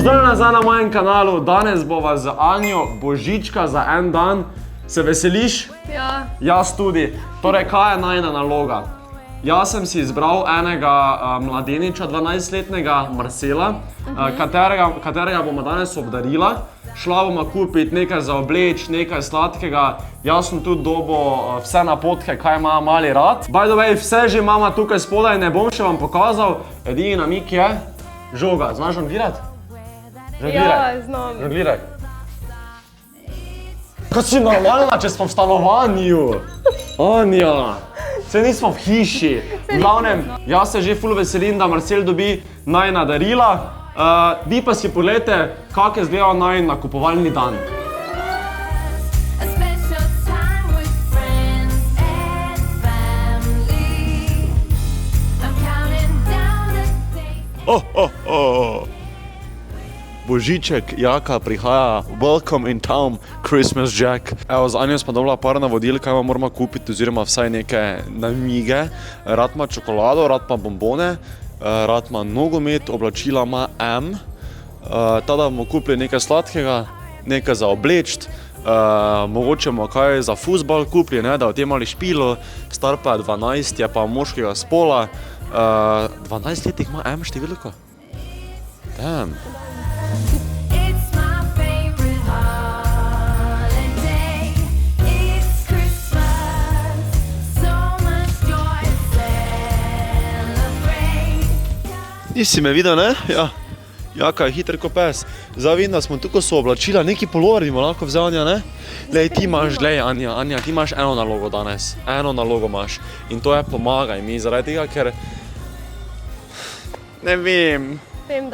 Pozdravljena nazaj na mojem kanalu, danes bova z Anjo božička za en dan. Se veseliš? Ja. Jaz tudi. Torej, kaj je najina naloga? Jaz sem si izbral enega mladeniča, 12-letnega Marcela, katerega bomo danes obdarila. Šla bomo kupiti nekaj za obleč, nekaj sladkega. Jaz sem tudi dobil vse napotke, kaj ima mali rad. By the way, vse že imamo tukaj spodaj, ne bom še vam pokazal. Edini namik je žoga. Znaš žonglirati? Ja, znam. Žongliraj. Kaj si normalna, če smo v stanovanju? Anja, se nismo v hiši. V glavnem, jaz se že ful veselim, da Marcel dobi najina darila. Vi pa si pogledajte, kak je izgledal najin nakupovalni dan. Božiček, Jaka prihaja, welcome in town, Christmas Jack. Evo, z Anjo smo dobila par navodil, kaj moramo kupiti, oziroma vsaj neke namige. Rad ima čokolado, rad ima bombone, rad ima nogomet, oblačila ima M. Tada bomo kupili nekaj sladkega, nekaj za obleč, mogoče bomo kaj za fuzbal kupili, da o tem mali špilo, star pa je 12, je pa moškega spola. 12 letih ima M številko? Damn. Nisi me videl, ne? Ja. Jaka je hiter ko pes. Zdaj vidim, da smo tukaj so oblačila, neki polover bi lahko vzel, Anja, ne? Lej, ti imaš, Anja, ti imaš eno nalogo danes. Eno nalogo imaš. In to je pomagaj mi, zaradi tega, ker... Ne vem.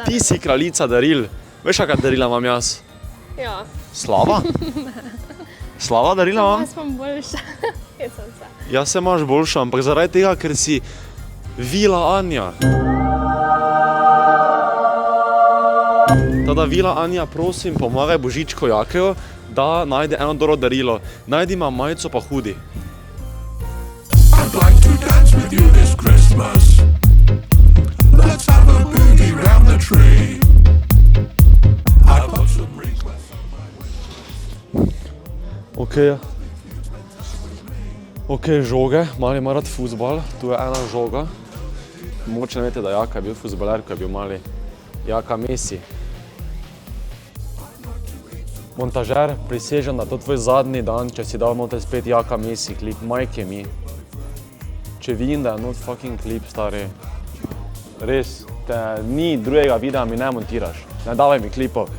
Ti si kraljica daril. Veš, kakaj darila imam jaz? Ja. Slava? Slava darila imam? Jaz sem boljša. Jaz se imaš boljša, ampak zaradi tega, ker si Vila Anja. Tada Vila Anja, prosim, pomagaj Božičko Jakejo, da najde eno dobro darilo. Najdi ima majico pa hudi. Ok, žoge, mali ima rad fuzbal, tu je ena žoga. Mogoče ne vete, da Jaka je bil fuzbaler, ko je bil mali. Jaka Messi. Montažer, prisežem, da to tvoj zadnji dan, če si dal noter spet Jaka Messi klip, majke mi. Če vidim, da je not fucking klip, stari. Res, ni drugega videa, mi ne montiraš. Ne davaj mi klipov.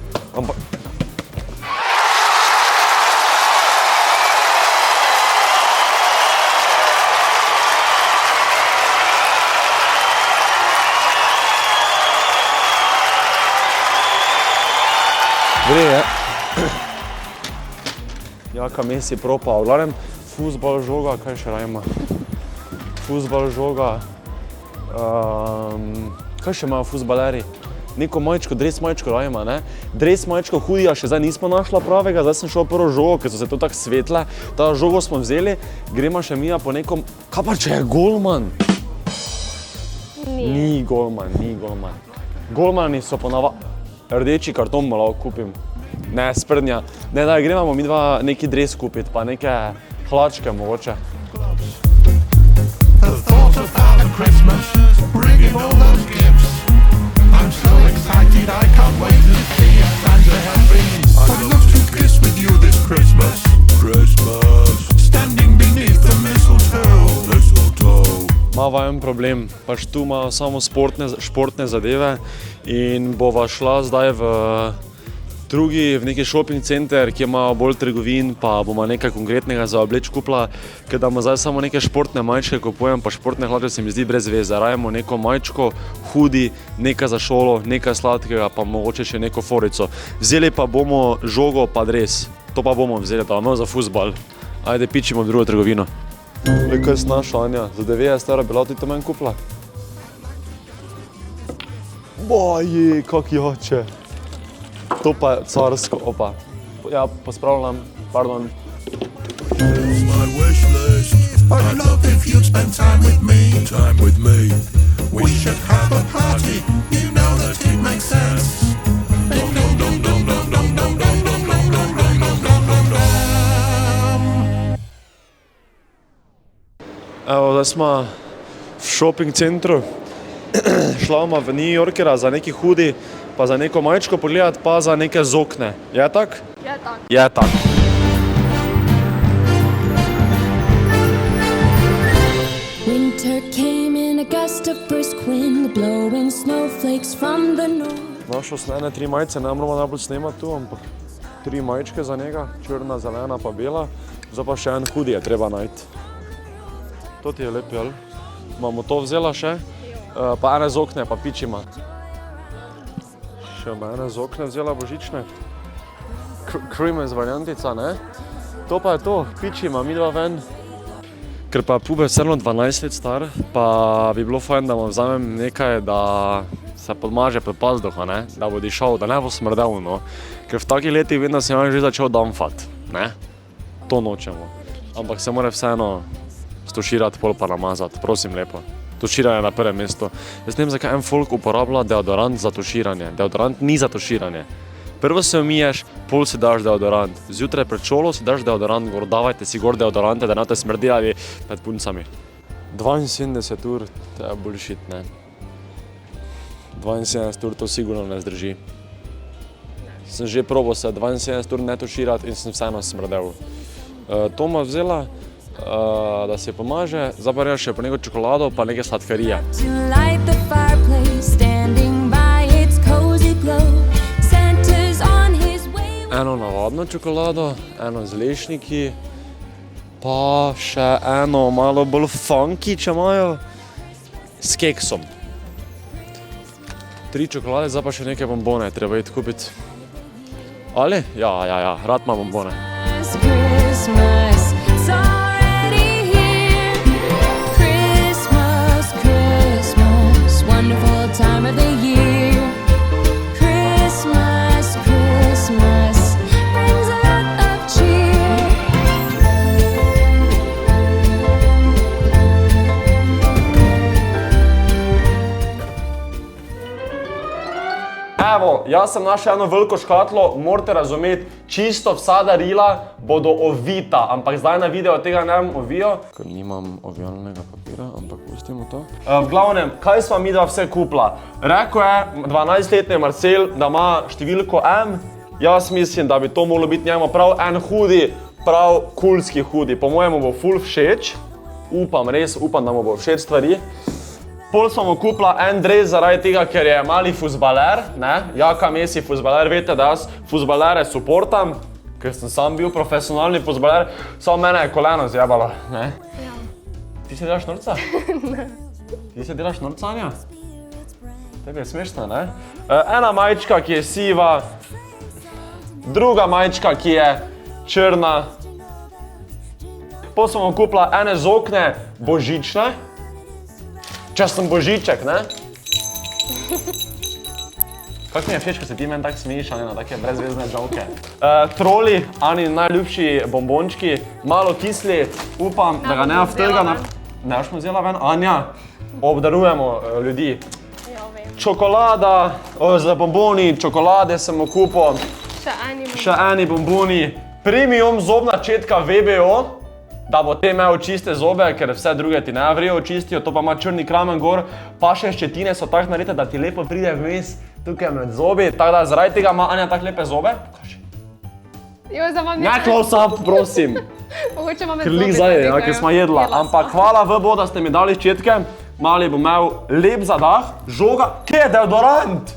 Gre je. Jaka Messi propa, v glavnem fuzbal žoga, kaj še rajma? Fuzbal žoga, kaj še imajo fuzbaleri? Neko majčko, dres majčko rajma, ne? Dres majčko hudija še zdaj nismo našla pravega, zdaj sem šel prvo žogo, ker so se to tako svetle. Ta žogo smo vzeli, gremo še mija po nekom... Kaj pa če je golman? Ni golman, ni golman. Golmani so rdeči karton malo kupim. Ne, sprednja. Ne, da gremo mi dva neki dres kupiti, pa neke hlačke mogoče. Mava en problem, pač tu ima samo športne zadeve in bova šla zdaj v neki shopping center, ki ima bolj trgovin, pa bomo nekaj konkretnega za obleč kupila, ker da bomo zdaj samo neke športne majčke kupujem, pa športne hlače se mi zdi brez veze. Rajemo neko majčko, hudi, nekaj za šolo, nekaj sladkega, pa mogoče še neko forico. Vzeli pa bomo žogo pa dres. To pa bomo vzeli, pa bomo za fuzbal. Ajde, pičimo v drugo trgovino. Kaj si našla, Anja? Za 90 € bila ti to meni kupila? Boji, kak jače. To pa je carsko, opa. Ja, pospravljam, pardon. I'd love if you'd spend time with me. We should have a party, you know that it makes sense. Evo, zdaj smo v shopping centru. Šla bomo v New Yorkera za neki hudi, pa za neko majčko pogledati, pa za neke zokne. Je tak? Je tak. Je tak. Winter came in a gust of brisk wind, blowing snowflakes from the north. Našel sem ene 3 majice, ne moramo najbolj snemati tu, ampak 3 majčke za njega, črna, zelena pa bela. Zdaj pa še en hudi je treba najti. To ti je lep, jel? Imamo to vzela še, pa ene zokne, pa pičima. Še ene zokne vzela božične. Creames variantica, ne? To pa je to, pičima, mi dva ven. Ker pa je pube vseeno 12 let star, pa bi bilo fajn, da mu vzamem nekaj, da se podmaže pred pazduho, ne? Da bo dišal, da ne bo smrdel, no. Ker v takih letih vedno se že začel damfat, ne? To nočemo. Ampak se mora vseeno stuširati, pol pa namazati, prosim lepo. Tuširanje na prvem mestu. Jaz ne vem, zakaj en folk uporablja deodorant za tuširanje. Deodorant ni za tuširanje. Prvo se umiješ, pol si daš deodorant. Zjutraj pred šolo si daš deodorant, gor davajte si gor deodorante, da ne te smrdeli pred puncami. 72 ur, to je bullshit, ne. 72 ur to sigurno ne zdrži. Sem že probal se 72 ur ne tuširati in sem vseeno smrdel. To ma vzela, da se pomaže, zdaj pa še po neko čokolado pa neke sladkarije. To light the fireplace, standing by its cozy glow. Santa's on his way. Eno navadno čokolado, eno z lešniki, pa še eno malo bolj funky, če imajo, s keksom. 3 čokolade, zdaj pa še neke bombone, treba iti kupiti. Ali? Ja, rad ima bombone. Christmas, it's already here. Christmas, Christmas, wonderful time of the year. Christmas, Christmas, brings a lot of cheer. Evo, jaz sem našel eno veliko škatlo, morate razumeti, čisto vsa darila bodo ovita, ampak zdaj na video tega ne bom ovijal. Ker nimam ovijalnega papira, ampak pustimo to. V glavnem, kaj sva midva vse kupila? Rekel je 12-letni Marcel, da ima številko M. Jaz mislim, da bi to moglo biti njemu prav en hudi, prav kulski hudi. Po mojemu bo ful všeč. Res upam, da mu bo všeč stvari. Pol smo mu kupila en dres zaradi tega, ker je mali fuzbaler, ne? Jaka Messi fuzbaler, veste, da jaz fuzbalere suportam, ker sem sam bil profesionalni fuzbaler, samo mene je koleno zjebalo, ne? Ja. Ti se delaš norca? Ne. Ti se delaš norca, Anja? Tebi je smešno, ne? Ena majčka, ki je siva, druga majčka, ki je črna. Pol smo mu kupila ene zokne božične. Če sem božiček, ne? Kako mi je všeč, ko se ti meni tako smejiš, Ani, na take brezvezne žolke. Troli, Ani najljubši bombončki, malo kisli, upam, da ga ne vtrga na... Ne boš mu vzela ven? Anja, obdarujemo ljudi. Ja, vem. Čokolada, za bomboni, čokolade sem mu kupil, še eni bomboni. Premium zobna četka VBO, da bo te imel čiste zobe, ker vse druge ti ne vrijo očistijo, to pa ima črni kramen gor, pa še ščetine so tako naredite, da ti lepo pride vmes tukaj med zobi, tako da zaradi tega ima Anja tako lepe zobe. Pokaži. Jo, za vam Ne close up, prosim, Mogoče vam ker lik zdaj, ja, ker smo jedla, ampak hvala VBO, da ste mi dali ščetke, mali bo imel lep zadah, žoga, kje je deodorant?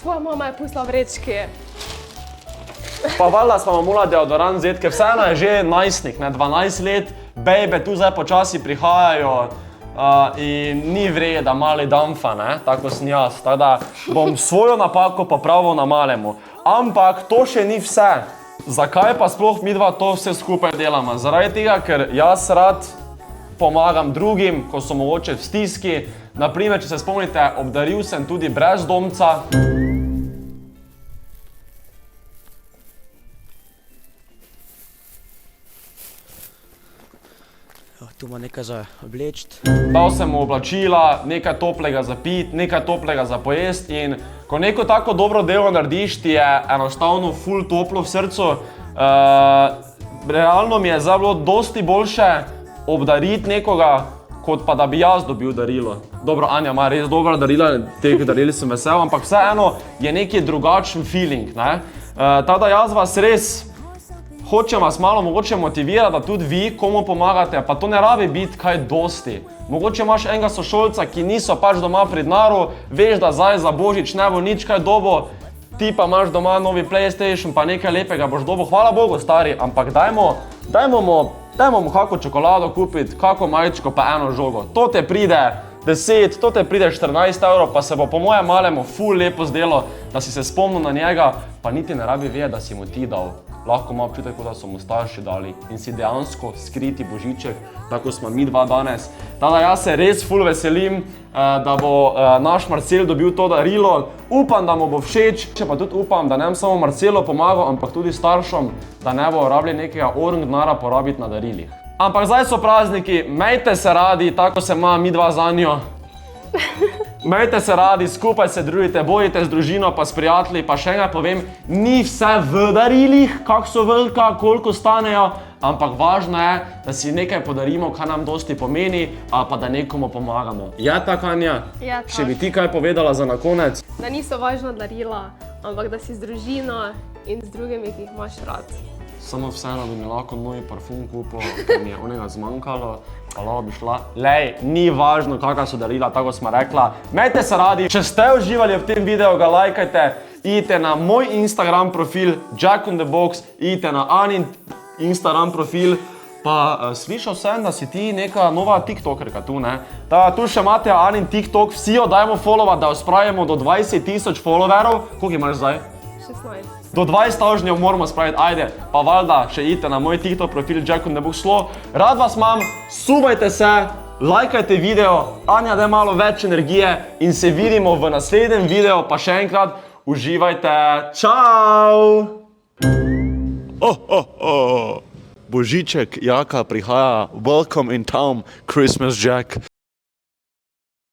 Tvoja mama je pustila vrečki. Pa valjda smo morali deodorant vzeti, ker vseeno je že najstnik, ne, 12 let, bejbe tu zdaj počasi prihajajo in ni vred, da mali damfa, ne, tako sem jaz, tako da bom svojo napako popravil na malemu. Ampak to še ni vse. Zakaj pa sploh midva to vse skupaj delamo? Zaradi tega, ker jaz rad pomagam drugim, ko so mogoče v stiski. Naprimer, če se spomnite, obdaril sem tudi brezdomca. Tu ima nekaj za obleči. Dal sem mu oblačila, nekaj toplega za piti, nekaj toplega za pojesti in ko neko tako dobro delo narediš, ti je enostavno ful toplo v srcu. Realno mi je zdaj bilo dosti boljše, obdariti nekoga, kot pa da bi jaz dobil darilo. Dobro, Anja ima res dobra darila, teh daril sem vesel, ampak vseeno je neki drugačen feeling, ne. Tako da jaz vas res hočem vas malo mogoče motivirati, da tudi vi komu pomagate, pa to ne rabi biti kaj dosti. Mogoče imaš enega sošolca, ki niso pač doma pri denaru, veš, da zdaj za Božič ne bo nič kaj dobo, ti pa imaš doma novi PlayStation, pa nekaj lepega boš dobo, hvala Bogu, stari, ampak dajmo mu kako čokolado kupiti, kako majčko pa eno žogo. To te pride 10, to te pride 14 €, pa se bo po mojem malemu ful lepo zdelo, da si se spomnil na njega, pa niti ne rabi vedeti, da si mu ti dal. Lahko ima občutek, da so mu starši dali in si dejansko skriti božiček, tako smo mi dva danes. Tako da jaz se res ful veselim, da bo naš Marcel dobil to darilo. Upam, da mu bo všeč, če pa tudi upam, da ne bom samo Marcelu pomagal, ampak tudi staršem, da ne bo rabili nekega denara porabiti na darilih. Ampak zdaj so prazniki, imejte se radi, tako se ima mi dva za njo. Imejte se radi, skupaj se družite, bodite z družino pa s prijatelji, pa še enkrat povem, ni vse v darilih, kak so velika, koliko stanejo, ampak važno je, da si nekaj podarimo, kar nam dosti pomeni, ali pa da nekomu pomagamo. Je tako, Anja? Je tako. Še bi ti kaj povedala za na konec? Da niso važna darila, ampak da si z družino in z drugimi, ki jih imaš rad. Samo vseeno bi mi lahko novi parfum kupil, ker mi je onega zmanjkalo, pa lahko bi šla. Lej, ni važno, kakva so darila, tako smo rekla. Imejte se radi, če ste uživali v tem videu, ga lajkajte, idite na moj Instagram profil, Jack on the Box, idite na Anin Instagram profil, pa slišal sem, da si ti neka nova tiktokerka tu, ne? Tu še imate Anin TikTok, vsi jo dajmo followat, da jo spravimo do 20 000 followerov. Koliko imaš zdaj? 16. Do 20 000 moramo spraviti, ajde, pa valjda še idite na moj TikTok profil Jack on the Box šlo. Rad vas imam, subajte se, lajkajte video, Anja da malo več energije in se vidimo v naslednjem videu, pa še enkrat uživajte, čau! Božiček, Jaka prihaja, welcome in town, Christmas Jack.